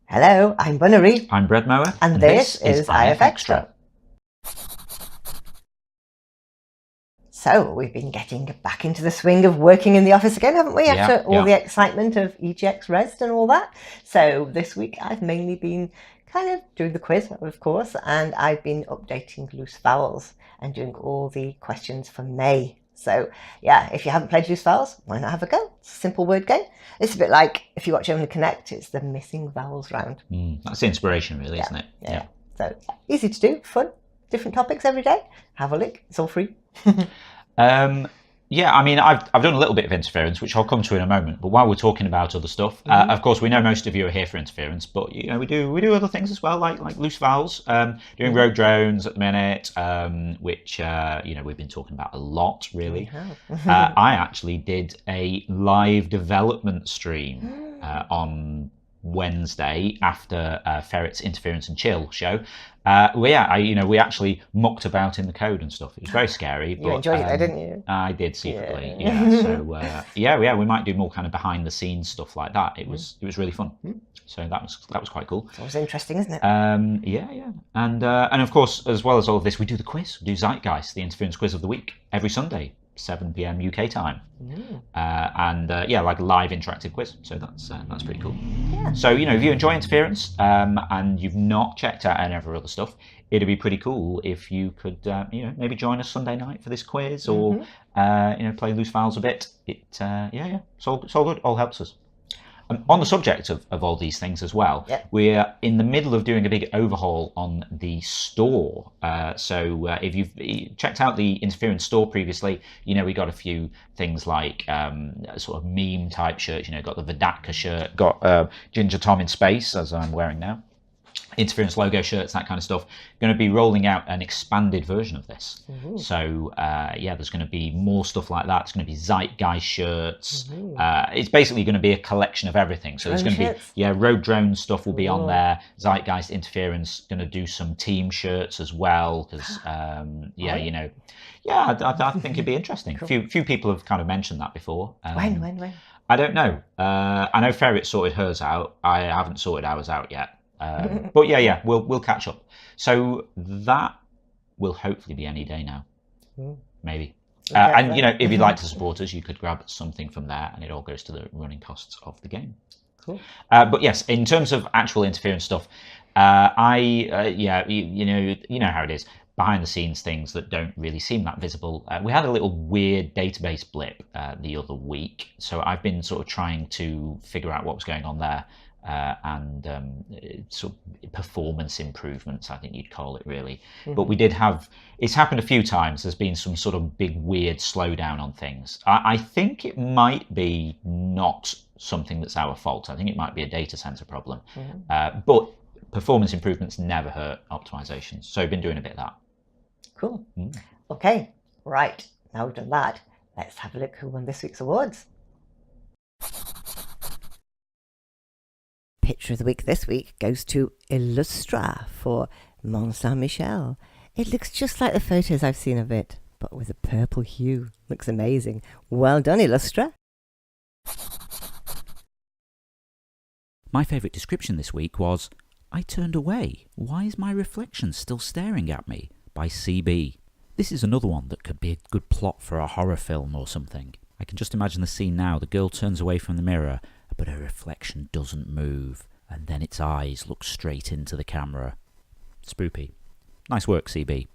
Hello, I'm Bunnery. I'm Bread Mower. And this is IFXtra. So we've been getting back into the swing of working in the office again, haven't we? After all the excitement of EGX Rest and all that. So this week I've mainly been kind of doing the quiz, of course, and I've been updating loose vowels and doing all the questions for May. So yeah, if you haven't played loose vowels, why not have a go? It's a simple word game. It's a bit like if you watch Only Connect, it's the missing vowels round. That's the inspiration, really, isn't it? Yeah. So easy to do, fun, different topics every day. Have a look, it's all free. Yeah, I mean, I've done a little bit of interference, which I'll come to in a moment. But while we're talking about other stuff, of course, we know most of you are here for interference, but you know, we do other things as well, like loose vowels. Doing rogue drones at the minute, which you know, we've been talking about a lot, really. I actually did a live development stream on Wednesday after Ferret's Interference and Chill show. We actually mucked about in the code and stuff. It was very scary. You enjoyed it, didn't you? I did secretly, yeah. So we might do more kind of behind the scenes stuff like that. It was really fun. So that was quite cool. It's always interesting, isn't it? Yeah. And of course, as well as all of this, we do the quiz. We do Zeitgeist, the interference quiz of the week, every Sunday, 7 p.m. UK time. Like a live interactive quiz. So that's pretty cool. Yeah. So, you know, if you enjoy interference and you've not checked out any of our other stuff, it'd be pretty cool if you could, maybe join us Sunday night for this quiz or, play loose vowels a bit. It's all good. All helps us. On the subject of all these things as well, we're in the middle of doing a big overhaul on the store. So if you've checked out the interference store previously, you know we got a few things like sort of meme type shirts. You know, got the Vidatka shirt, got Ginger Tom in space, as I'm wearing now. Interference logo shirts, that kind of stuff. Going to be rolling out an expanded version of this. So there's going to be more stuff like that. It's going to be Zeitgeist shirts. It's basically going to be a collection of everything. So there's going to be rogue drone stuff will be on there. Zeitgeist Interference going to do some team shirts as well because I think it'd be interesting. Cool. Few people have kind of mentioned that before. When? I don't know. I know Ferret sorted hers out. I haven't sorted ours out yet. But we'll catch up. So that will hopefully be any day now, maybe. And you know, if you'd like to support us, you could grab something from there, and it all goes to the running costs of the game. Cool. But yes, in terms of actual interference stuff, you know how it is. Behind the scenes things that don't really seem that visible. We had a little weird database blip the other week, so I've been sort of trying to figure out what was going on there. Sort of performance improvements, I think you'd call it, really. But we did have, it's happened a few times, there's been some sort of big weird slowdown on things. I think it might be not something that's our fault. I think it might be a data center problem. But performance improvements never hurt optimizations. So I've been doing a bit of that. Cool. Okay, right. Now we've done that, let's have a look who won this week's awards. Picture of the week this week goes to IFXtra for Mont Saint-Michel. It looks just like the photos I've seen of it, but with a purple hue. Looks amazing. Well done, IFXtra. My favourite description this week was, "I turned away. Why is my reflection still staring at me?" by CB. This is another one that could be a good plot for a horror film or something. I can just imagine the scene now. The girl turns away from the mirror, but her reflection doesn't move, and then its eyes look straight into the camera. Spoopy. Nice work, CB.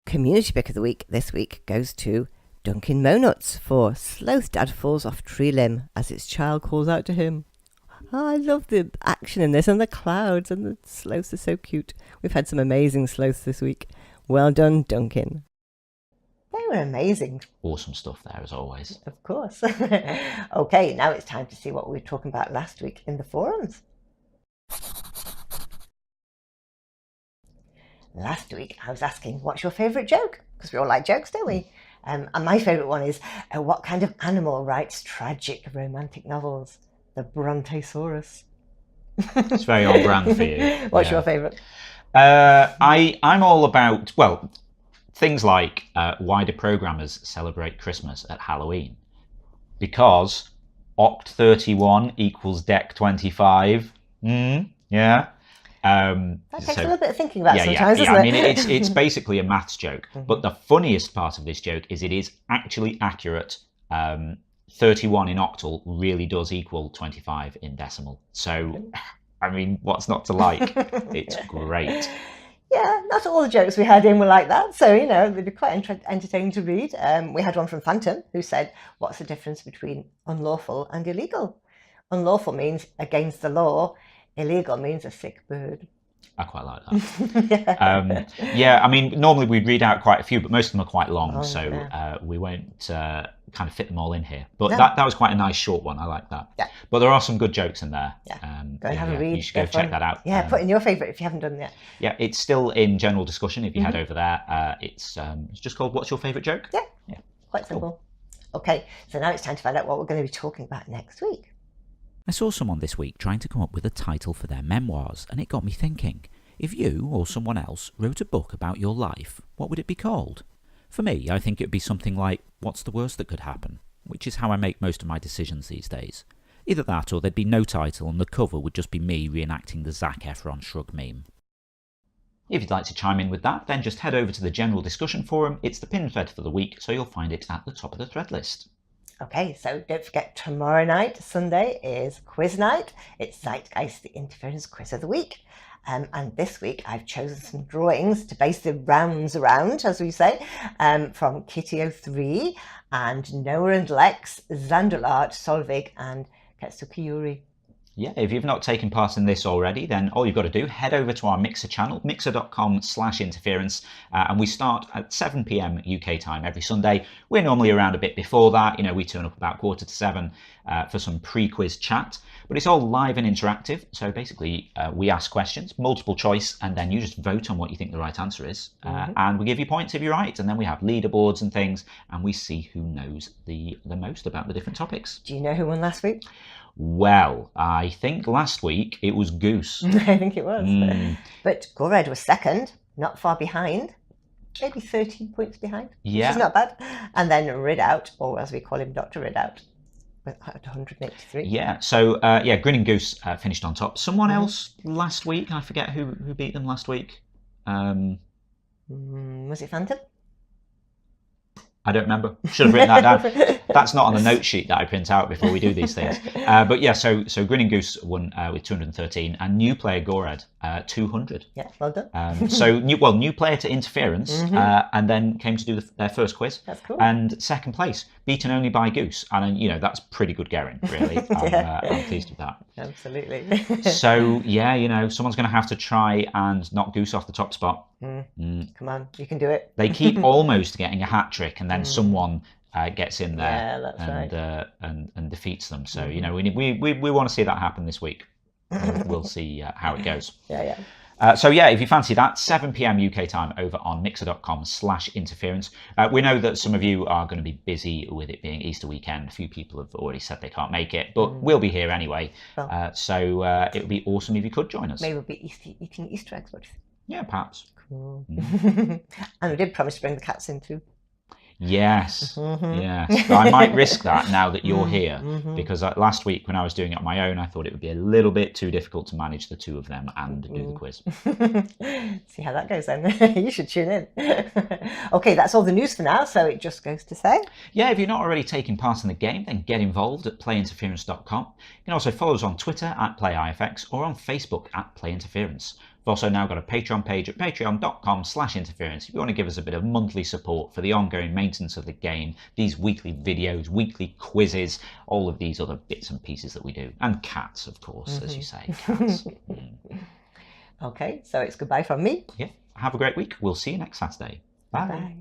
Community pick of the week this week goes to Duncan Monuts for Sloth Dad falls off tree limb as its child calls out to him. Oh, I love the action in this and the clouds, and the sloths are so cute. We've had some amazing sloths this week. Well done, Duncan. They were amazing. Awesome stuff there, as always. Of course. Okay, now it's time to see what we were talking about last week in the forums. Last week, I was asking, what's your favourite joke? Because we all like jokes, don't we? And my favourite one is, what kind of animal writes tragic romantic novels? The Brontosaurus. It's very on brand for you. What's your favourite? I'm all about, well, things like why do programmers celebrate Christmas at Halloween? Because Oct31 equals Dec25. Yeah. That takes a little bit of thinking about sometimes, doesn't it? I mean, it's basically a maths joke. But the funniest part of this joke is it is actually accurate. 31 in octal really does equal 25 in decimal. So, I mean, what's not to like? It's great. Yeah, not all the jokes we had in were like that. So, you know, they'd be quite entertaining to read. We had one from Phantom who said, what's the difference between unlawful and illegal? Unlawful means against the law. Illegal means a sick bird. I quite like that. Yeah, I mean, normally we'd read out quite a few, but most of them are quite long, we won't kind of fit them all in here. But that was quite a nice short one. I like that. Yeah. But there are some good jokes in there. Yeah. Go and have a read. You should go check that out. Yeah, put in your favourite if you haven't done it yet. Yeah, it's still in general discussion if you head over there. It's just called What's Your Favourite Joke? Yeah. Quite simple. Cool. Okay, so now it's time to find out what we're going to be talking about next week. I saw someone this week trying to come up with a title for their memoirs, and it got me thinking. If you or someone else wrote a book about your life, what would it be called? For me, I think it would be something like What's the Worst That Could Happen, which is how I make most of my decisions these days. Either that or there'd be no title and the cover would just be me reenacting the Zac Efron shrug meme. If you'd like to chime in with that, then just head over to the general discussion forum. It's the pinned thread for the week, so you'll find it at the top of the thread list. Okay, so don't forget tomorrow night, Sunday, is quiz night. It's Zeitgeist, the Interference Quiz of the Week. And this week I've chosen some drawings to base the rounds around, as we say, from Kitty03 and Noah and Lex, Zandelart, Solvig and Ketsuki Yuri. Yeah, if you've not taken part in this already, then all you've got to do, head over to our Mixer channel, mixer.com/interference, and we start at 7 p.m. UK time every Sunday. We're normally around a bit before that. You know, we turn up about 6:45 for some pre-quiz chat, but it's all live and interactive. So basically, we ask questions, multiple choice, and then you just vote on what you think the right answer is, and we give you points if you're right, and then we have leaderboards and things, and we see who knows the most about the different topics. Do you know who won last week? Well, I think last week it was Goose. I think it was. But Gored was second, not far behind. Maybe 13 points behind, which is not bad. And then Ridout, or as we call him, Dr. Ridout, at 183. Yeah, so, Grinning Goose finished on top. Someone else last week, I forget who beat them last week. Was it Phantom? I don't remember. Should have written that down. That's not on the note sheet that I print out before we do these things. But yeah, so Grinning Goose won with 213, and new player Gored 200. Yeah, well done. So new player to Interference, and then came to do their first quiz. That's cool. And second place, beaten only by Goose, and that's pretty good going, really. I'm pleased with that. Absolutely. So yeah, someone's going to have to try and knock Goose off the top spot. Come on, you can do it. They keep almost getting a hat trick, and then someone gets in there and defeats them. So we want to see that happen this week. We'll see how it goes. Yeah. If you fancy that, 7 p.m. UK time over on mixer.com/interference. We know that some of you are going to be busy with it being Easter weekend. A few people have already said they can't make it, but we'll be here anyway. So it would be awesome if you could join us. Maybe we'll be eating Easter eggs. What do you think? Yeah, perhaps. Cool. And we did promise to bring the cats in too. Yes, yes. But I might risk that now that you're here, because last week when I was doing it on my own, I thought it would be a little bit too difficult to manage the two of them and do the quiz. See how that goes then. You should tune in. Okay, that's all the news for now, so it just goes to say. Yeah, if you're not already taking part in the game, then get involved at playinterference.com. You can also follow us on Twitter at PlayIFX or on Facebook at PlayInterference. We've also now got a Patreon page at patreon.com/interference if you want to give us a bit of monthly support for the ongoing maintenance of the game, these weekly videos, weekly quizzes, all of these other bits and pieces that we do. And cats, of course, as you say, cats. Okay, so it's goodbye from me. Yeah, have a great week. We'll see you next Saturday. Bye. Bye.